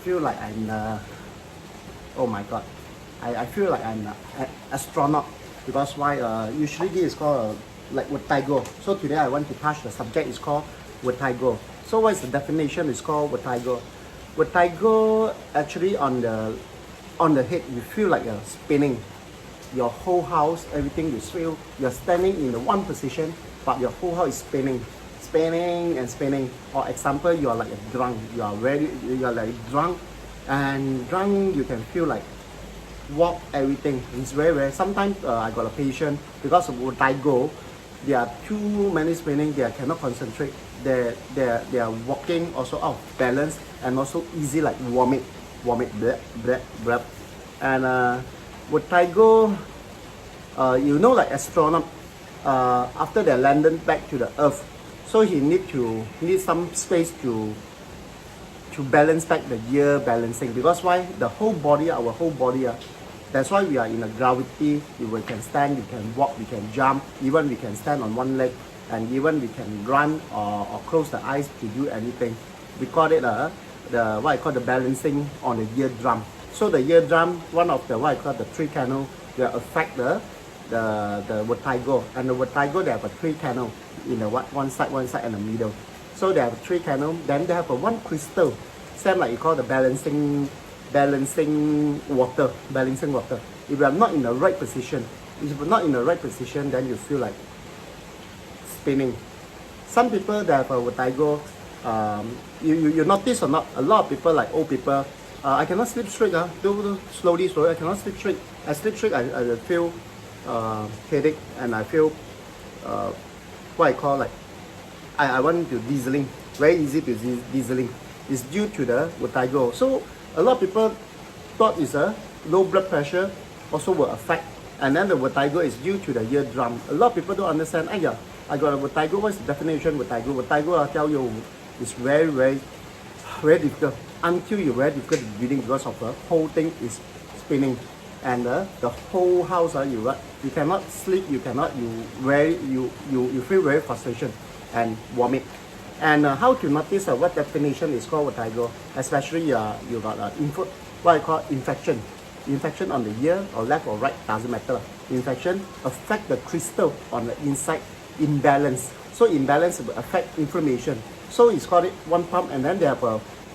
feel like I'm oh my god, I feel like I'm an astronaut because why? Usually this is called like Vertigo. So today I want to touch the subject is called Vertigo. So what is the definition? It's called Vertigo. Vertigo actually on the head you feel like you're spinning. Your whole house, everything you feel you're standing in the one position, but your whole house is spinning and spinning. Or example, you are like a drunk. You are like drunk, and drunk you can feel like walk everything. It's very. Sometimes I got a patient because of vertigo. There are too many spinning. They cannot concentrate. They are walking also out of balance and also easy like vomit, bleh. And vertigo, you know, like astronaut, after they landed back to the earth, so he need some space to balance back the year balancing. Because why? The whole body, our whole body, that's why we are in a gravity. We can stand, we can walk, we can jump, even we can stand on one leg, and even we can run or close the eyes to do anything. We call it the what I call the balancing on the ear drum. So the ear drum, one of the what I call the three channel, will affect the vertigo. And the vertigo, they have a three channel in the one side and the middle. So they have three channel. Then they have a one crystal, same like you call the balancing water. If you are not in the right position, then you feel like spinning. Some people that have a vertigo, you notice or not? A lot of people, like old people. I cannot sleep straight. Do slowly. I cannot sleep straight. I sleep straight. I feel headache, and I feel what I call like I want to dizzying. Very easy to dizzying. It's due to the vertigo. So a lot of people thought it's a low blood pressure also will affect, and then the vertigo is due to the eardrum. A lot of people don't understand. I got a vertigo. What's the definition of vertigo? Vertigo, I'll tell you, is very difficult. Until you're very difficult breathing because of the whole thing is spinning, and the whole house you cannot sleep, you feel very frustration and vomit. And how to notice what definition is called vertigo? Especially you got what I call infection on the ear or left or right, doesn't matter. Infection affect the crystal on the inside, imbalance. So imbalance will affect inflammation. So it's called it one pump, and then they have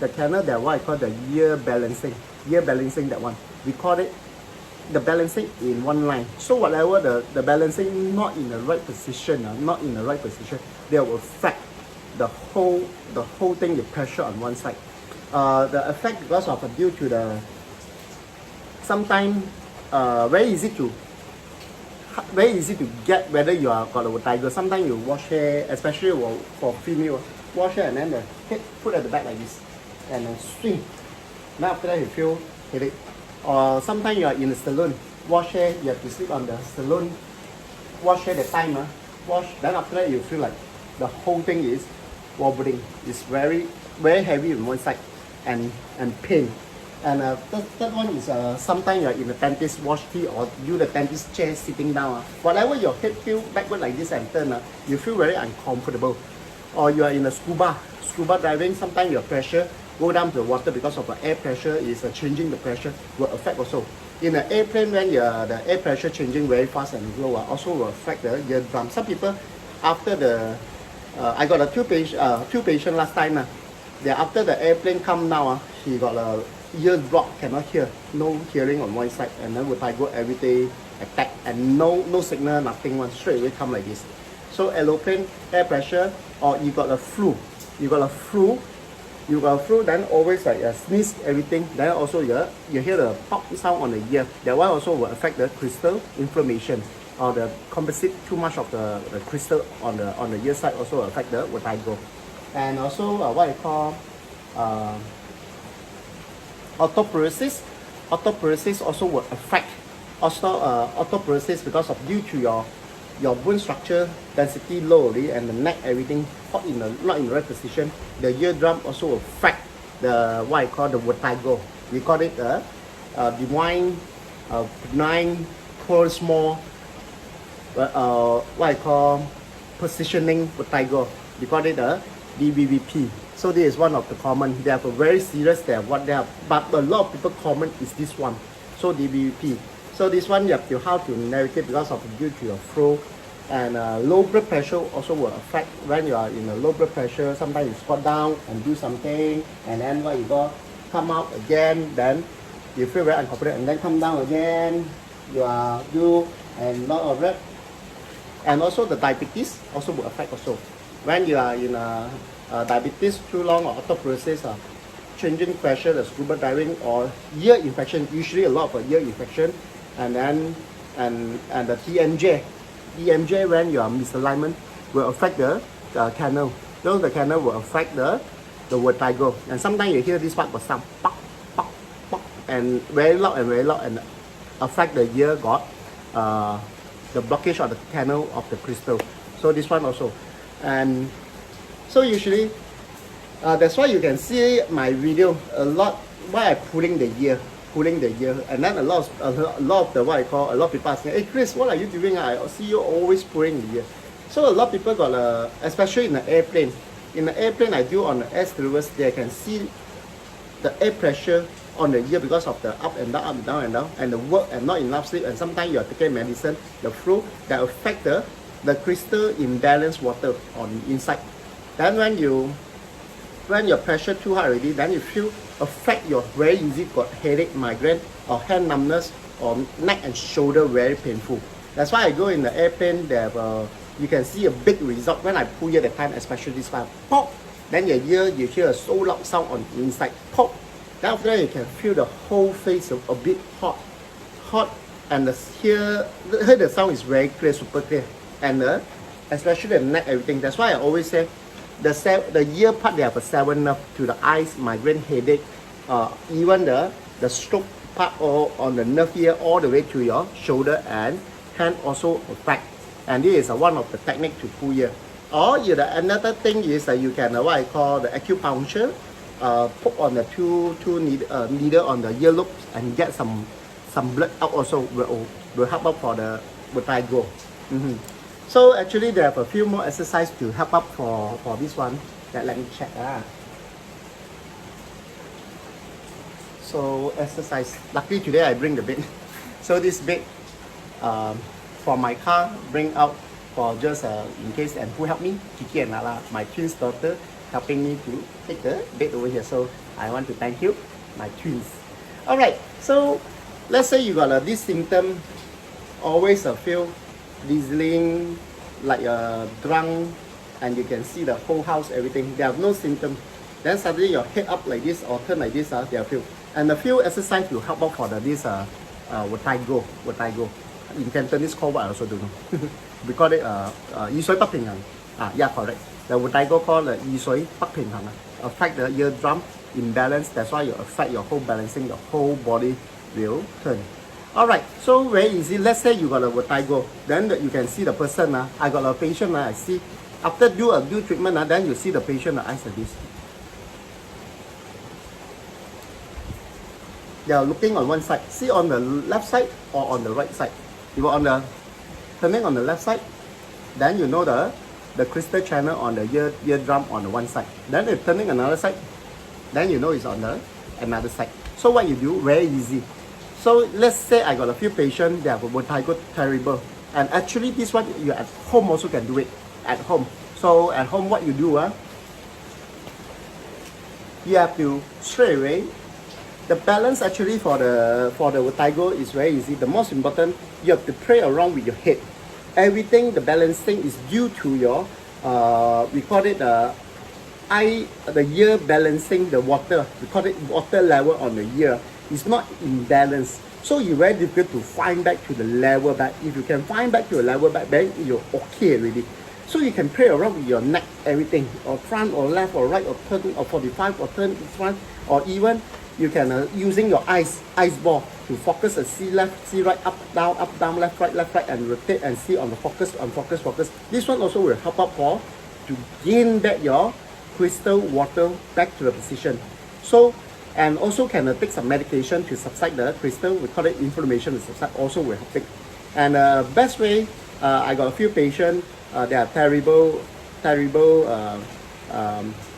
the channel that what I call the ear balancing, that one. We call it the balancing in one line. So whatever the balancing not in the right position, they will affect the whole thing, the pressure on one side. The effect because of due to the sometimes very easy to get whether you are got a vertigo. Sometimes you wash hair, especially for female, wash hair and then the head put at the back like this and then swing. Now after that you feel headache. Or sometimes you are in the salon, wash hair, you have to sleep on the salon, wash hair the time, wash, then after that you feel like the whole thing is wobbling. It's very heavy on one side and pain. And third one is sometimes you are in the dentist wash teeth or do the dentist chair sitting down. Whatever your head feel backward like this and turn, you feel very uncomfortable. Or you are in a scuba diving, sometimes your pressure go down to the water because of the air pressure is changing, the pressure will affect also. In an airplane, when the air pressure changing very fast and low, also will affect the eardrum. Some people after the I got two patients last time. After the airplane come now, he got a ear block, cannot hear, no hearing on one side, and then vertigo every day attack and no signal, nothing, one straight away come like this. So aeroplane air pressure, or you got a flu, then always like sneeze everything, then also you hear the pop sound on the ear. That one also will affect the crystal inflammation, or the composite too much of the crystal on the ear side also will affect the vertigo. And also what I call osteoporosis. Osteoporosis also will affect osteoporosis because of due to your bone structure density low already, and the neck everything not in the right position. The eardrum also will affect the what I call the vertigo. We call it benign, poor, small, what I call positioning vertigo. We call it DVVP. So this is one of the common. They have a very serious there what they have, but a lot of people common is this one. So DBP. So this one you have to how to navigate because of due to your flow. And low blood pressure also will affect when you are in a low blood pressure. Sometimes you squat down and do something, and then what you go come out again, then you feel very uncomfortable, and then come down again. You are do and not of that. And also the diabetes also will affect also. When you are in diabetes too long or osteoporosis, changing pressure, the scuba diving or ear infection, usually a lot of ear infection, and then and the EMJ when you are misalignment will affect the canal. So the canal will affect the vertigo. And sometimes you hear this part will sound pop, pop, pop, and very loud and affect the ear got the blockage of the canal of the crystal. So this one also. And so usually that's why you can see my video a lot why I pulling the ear, and then a lot of the what I call a lot of people asking, hey Chris, what are you doing? I see you always pulling the ear. So a lot of people got especially in the airplane. In the airplane I do on the air stewardess, they can see the air pressure on the ear because of the up and down, and the work and not enough sleep, and sometimes you are taking medicine, the flu that affect the crystal imbalance water on inside. Then when your pressure too high already, then you feel affect your very easy got headache, migraine, or hand numbness, or neck and shoulder very painful. That's why I go in the airplane. You can see a big result when I pull here the time, especially this one. Pop. Then your ear you hear a so loud sound on the inside. Pop. Then after that you can feel the whole face a bit hot, and here the sound is very clear, super clear, and especially the neck, everything. That's why I always say the ear part they have a 7 nerve to the eyes, migraine, headache, even the stroke part or on the nerve here all the way to your shoulder and hand also affect. And this is one of the technique to pull here. Or another thing is that you can what I call the acupuncture, put on the two needle on the earlobe and get some blood out also will help out for the vertigo. So actually they have a few more exercise to help up for this one. Let me check. So exercise. Luckily today I bring the bed. So this bed for my car bring out for just in case, and who helped me? Kiki and Nala, my twins daughter, helping me to take the bed over here. So I want to thank you, my twins. Alright, so let's say you got this symptom, always feel dizzying, like drunk, and you can see the whole house, everything. They have no symptom. Then suddenly your head up like this or turn like this, they feel. And a few exercise will help out for this vertigo. In Cantonese called what I also don't know. We call it 耳水不平衡. Yeah, correct. The vertigo called 耳水不平衡. Affect the eardrum imbalance. That's why you affect your whole balancing. Your whole body will turn. Alright, so very easy. Let's say you got a vertigo. Then you can see the person. I got a patient. I see. After do treatment, then you see the patient eyes like this. They are looking on one side. See on the left side or on the right side. You are on the turning on the left side, then you know the crystal channel on the eardrum on the one side. Then if turning another side, then you know it's on the another side. So what you do, very easy. So let's say I got a few patients, they have a vertigo terrible. And actually this one you at home also can do it at home. So at home what you do, you have to straight away. The balance actually for the vertigo is very easy. The most important, you have to play around with your head. Everything, the balancing is due to your, we call it the ear balancing the water. We call it water level on the ear. It's not in balance. So it's very difficult to find back to the level back. If you can find back to the level back, then you're okay already. So you can play around with your neck, everything, or front or left or right or turn or 45 or turn in front, or even you can using your eyes ball to focus and see left, see right, up, down, left, right, and rotate and see on the focus. This one also will help out for to gain back your crystal water back to the position. So, and also can take some medication to subside the crystal. We call it inflammation to subside. Also will help it. And best way, I got a few patients. They are terrible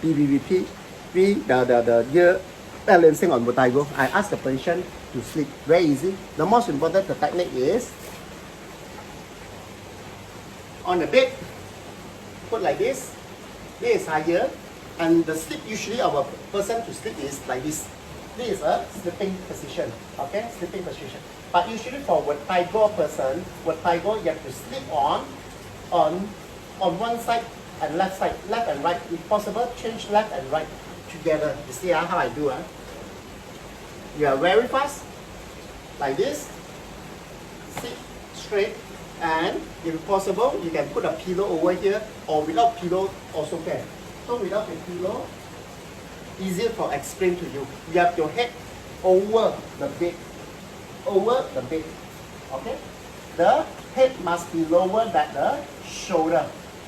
B, the ear balancing on vertigo. I ask the patient to sleep. Very easy. The most important the technique is on the bed, put like this. This is higher, and the sleep usually our person to sleep is like this. This is a sleeping position. Okay, sleeping position. But usually for vertigo person, vertigo you have to sleep on one side and left side, left and right. If possible, change left and right together. You see how I do? You are very fast, like this. Sit straight, and if possible, you can put a pillow over here, or without pillow also can. So without the pillow, easier for explain to you. You have your head over the bed, Okay, the head must be lower than the shoulder.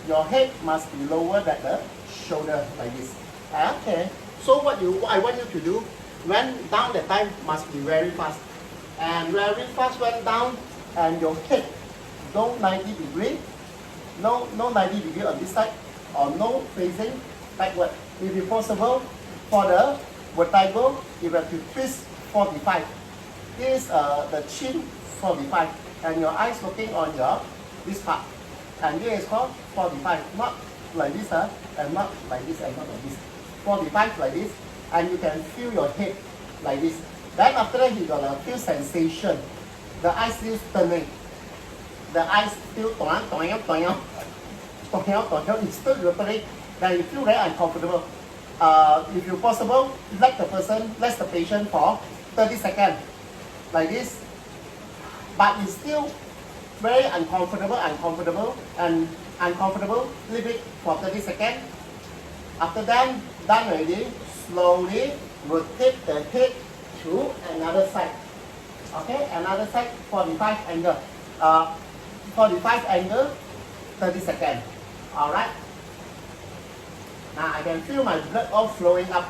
Your head must be lower than the shoulder, like this. Okay. So what I want you to do, when down the time must be very fast. And very fast when down, and your head, no 90 degree, no 90 degree on this side, or no facing backward. If it's possible, for the vertigo, you have to twist 45. This the chin 45, and your eyes looking on your this part. And this is called 45, not like this, and not like this, and not like this. 45 like this, and you can feel your head like this. Then after that, you got a feel sensation. The eyes still turning. The eyes still it's still rotating. Then you feel very uncomfortable. If you possible, let the patient for 30 seconds, like this. But it's still very uncomfortable, leave it for 30 seconds. After that, done already, slowly rotate the head to another side. Okay, another side, 45 angle. 45 angle, 30 seconds. Alright. Now I can feel my blood all flowing up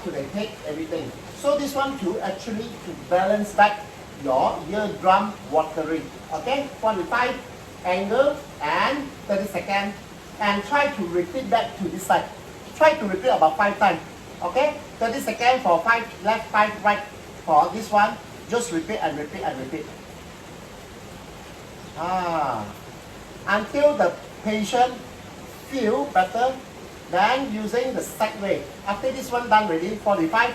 to the head, everything. So this one to actually to balance back your eardrum watering. Okay, 45 angle and 30 seconds, and try to repeat that to this side. Try to repeat about 5 times. Okay, 30 seconds for 5 left, 5 right. For this one, just repeat and repeat and repeat. Until the patient feel better. Then using the side way. After this one done already, 45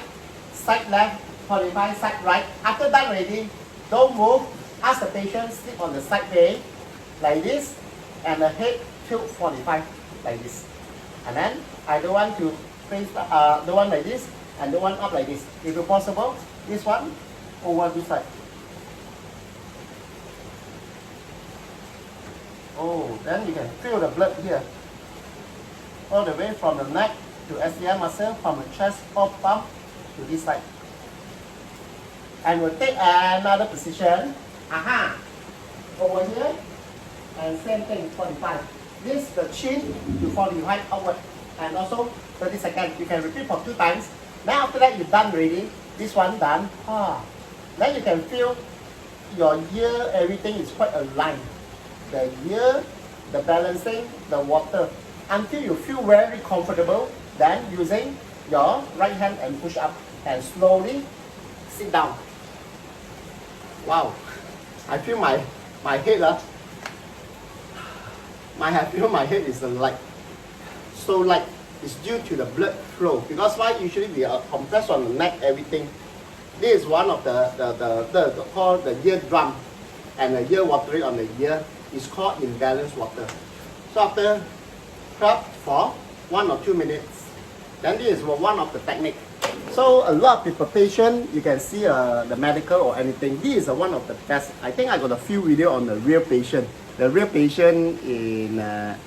side left, 45 side right. After done already, don't move. Ask the patient sleep on the side way, like this, and the head tilt 45 like this. And then I don't want to face the one like this and the one up like this. If it's possible, this one over this side. Oh, then you can feel the blood here. All the way from the neck to SCM muscle, from the chest or pump to this side. And we'll take another position. Over here. And same thing, 45. This the chin to 45 outward. And also 30 seconds. You can repeat for 2 times. Then after that you're done already. This one done. Then you can feel your ear, everything is quite aligned. The ear, the balancing, the water. Until you feel very comfortable, then using your right hand and push up and slowly sit down. Wow, I feel my head, I feel my head is light, so light. It's due to the blood flow, because why usually we are compressed on the neck, everything. This is one of the called the ear drum, and the ear watering on the ear is called imbalanced water. So after prep for 1 or 2 minutes, then this is one of the technique. So a lot of people patient, you can see the medical or anything. This is one of the best. I think I got a few video on the real patient. The real patient in a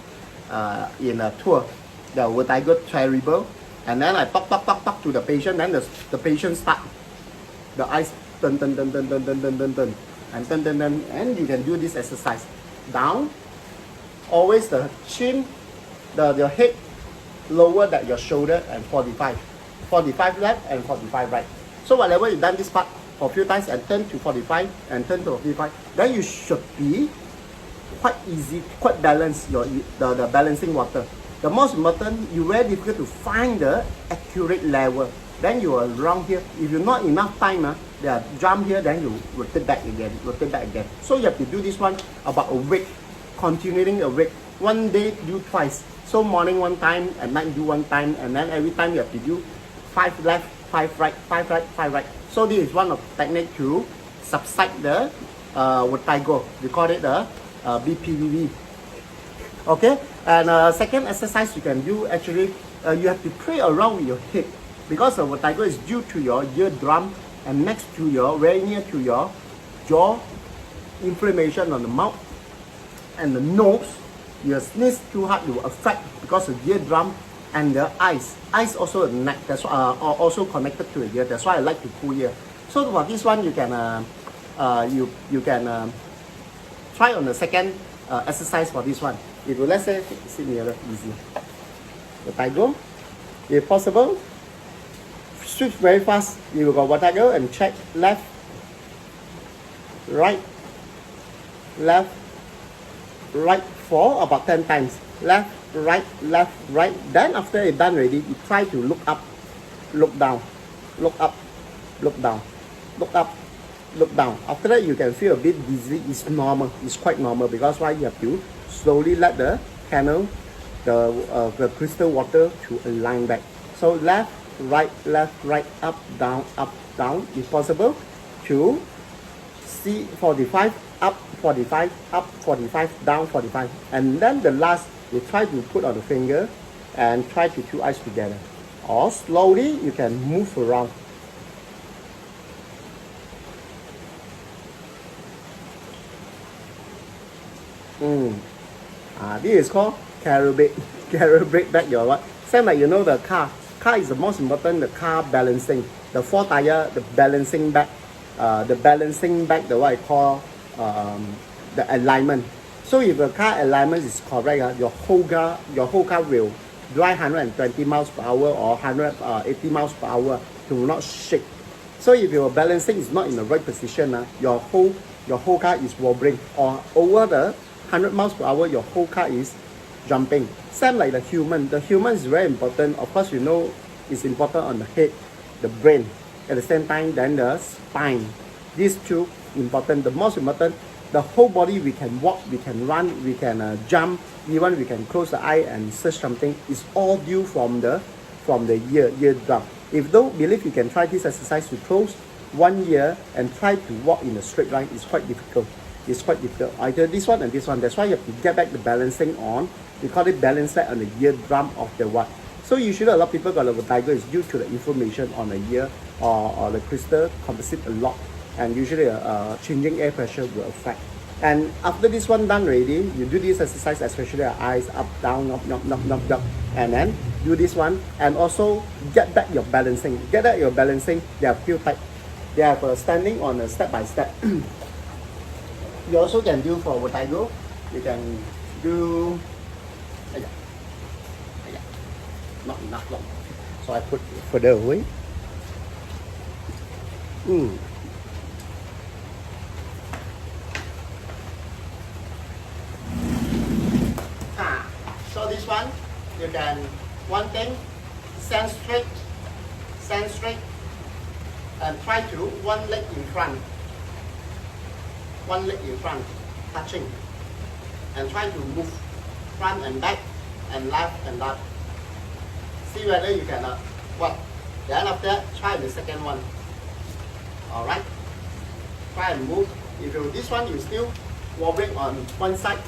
tour, the vertigo terrible, and then I talk to the patient. Then the patient start, the eyes turn, and you can do this exercise. Down, always the chin, your head lower than your shoulder, and 45 left and 45 right. So whenever you done this part for a few times and turn to 45 and turn to 45, then you should be quite easy, quite balanced the balancing water. The most important, you very difficult to find the accurate level. Then you are wrong here. If you not enough time, they jump here, then you rotate back again, rotate back again. So you have to do this one about a week, continuing a week. One day do twice. So morning one time, at night do one time, and then every time you have to do 5 left, 5 right, 5 right, 5 right. So this is one of the technique to subside the vertigo. We call it the BPVV. Okay, and second exercise you can do actually, you have to play around with your head, because the vertigo is due to your eardrum and next to your, very near to your jaw, inflammation on the mouth and the nose. You sneeze too hard, it will affect because of eardrum and the eyes. Eyes also the neck, that's why, are also connected to the ear. That's why I like to pull here. So for this one, you can you can try on the second exercise for this one. If you, let's say, sit nearer, easy. Vertigo, if possible, switch very fast. You go vertigo and check left, right, left, right for about 10 times. Left, right, left, right. Then after it's done already, you try to look up, look down, look up, look down, look up, look down. After that, you can feel a bit dizzy. It's normal. It's quite normal, because why? You have to slowly let the canal, the crystal water to align back. So left, right, up, down, if possible, to see 45, up 45, up 45, down 45. And then the last, you try to put on the finger and try to two eyes together. Or slowly, you can move around. This is called calibrate back your what? Same like, you know, the car. Car is the most important, the car balancing. The 4 tire, the balancing back, the what I call the alignment. So if the car alignment is correct, your whole car will drive 120 miles per hour or 180 miles per hour to not shake. So if your balancing is not in the right position, your whole car is wobbling, or over the 100 miles per hour, your whole car is jumping. Same like the human. The human is very important. Of course, you know it's important on the head, the brain. At the same time, then the spine. These two important. The most important, the whole body, we can walk, we can run, we can jump, even we can close the eye and search something. It's all due from the eardrum. If don't believe, you can try this exercise to close one ear and try to walk in a straight line. It's quite difficult. It's quite difficult. Either this one and this one. That's why you have to get back the balancing on. We call it balance set on the eardrum of the what. So usually a lot of people got a vertigo is due to the inflammation on the ear or the crystal composite a lot. And usually changing air pressure will affect. And after this one done already, you do this exercise, especially your eyes up, down, up, and then do this one, and also get back your balancing. Get back your balancing. They are few type. They have standing on a step by step. You also can do for vertigo. You can do. Not enough long, so I put further away. So this one, you can, one thing, stand straight, and try to one leg in front, touching, and try to move front and back, and left and left. See whether you can what. Then after that, try the second one. Alright, try and move. If you this one, you still wobbling on one side,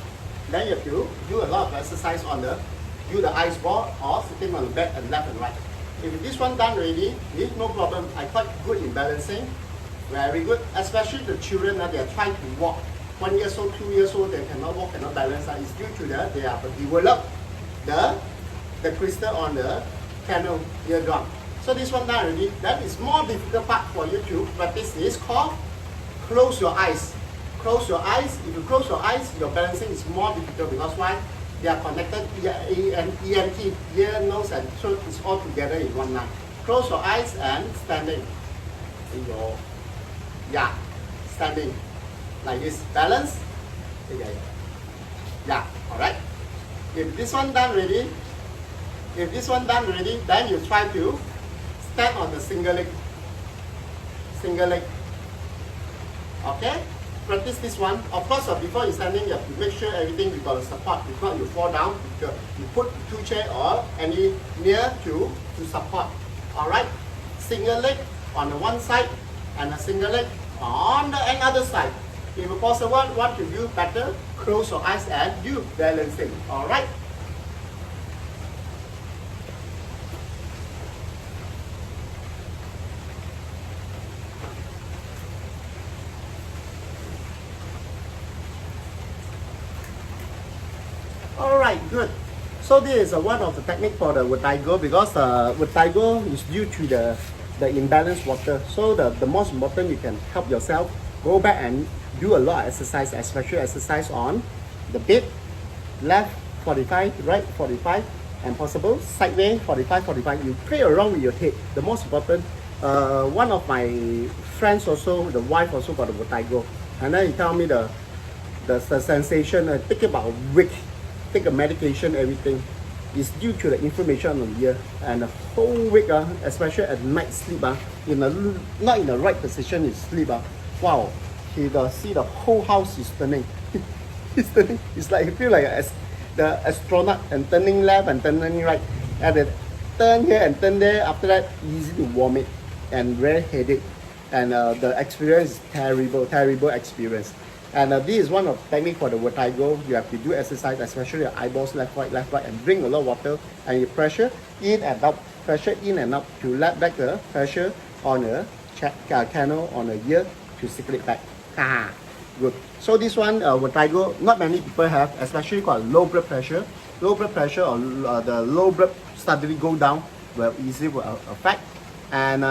then you have to do a lot of exercise on do the ice ball or sitting on the bed and left and right. If this one done already, it's no problem. I quite good in balancing, very good. Especially the children, they are trying to walk. 1 year old, 2 years old, they cannot walk, cannot balance. It's due to they have developed the crystal on the canal eardrum. So this one done already. That is more difficult part for you to practice. This called close your eyes. Close your eyes. If you close your eyes, your balancing is more difficult, because why? They are connected, ENT, ear, nose and throat is all together in one line. Close your eyes and standing. Standing. Like this. Balance. Yeah, alright. If this one done already, If this one done already, then you try to stand on the single leg. Single leg. Okay? Practice this one. Of course, before you standing, you have to make sure everything you got a support. If not, you fall down. You put 2 chairs or any near to support. Alright? Single leg on the one side and a single leg on the another side. If possible, want to do better, close your eyes and do balancing. Alright? Alright, good. So this is one of the technique for the Vertigo, because Vertigo is due to the imbalanced water. So the most important, you can help yourself go back and do a lot of exercise, especially exercise on the bed, left 45, right 45, and possible sideways 45, 45. You play around with your head. The most important, one of my friends also, the wife also got the Vertigo, and then he tell me the sensation, take about a week, take a medication, everything is due to the inflammation on the ear, and the whole week, especially at night sleep, not in the right position is sleep, wow, he see the whole house is turning. It's turning. It's like, he feel like the astronaut, and turning left and turning right, and then turn here and turn there. After that, easy to vomit and very headache, and the experience is terrible experience. And this is one of the technique for the Vertigo. You have to do exercise, especially your eyeballs, left, right, and drink a lot of water. And you pressure in and out to let back the pressure on the canal on the ear to circulate back. Good. So this one, Vertigo, not many people have, especially got low blood pressure. Low blood pressure or the low blood suddenly go down will easily will affect. And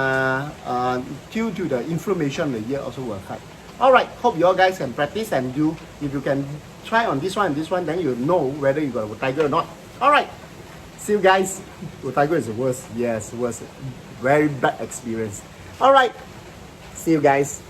due to the inflammation of the ear also will affect. Alright, hope you all guys can practice and do. If you can try on this one and this one, then you know whether you got a Vertigo or not. Alright, see you guys. Vertigo is the worst. Yes, worst. Very bad experience. Alright, see you guys.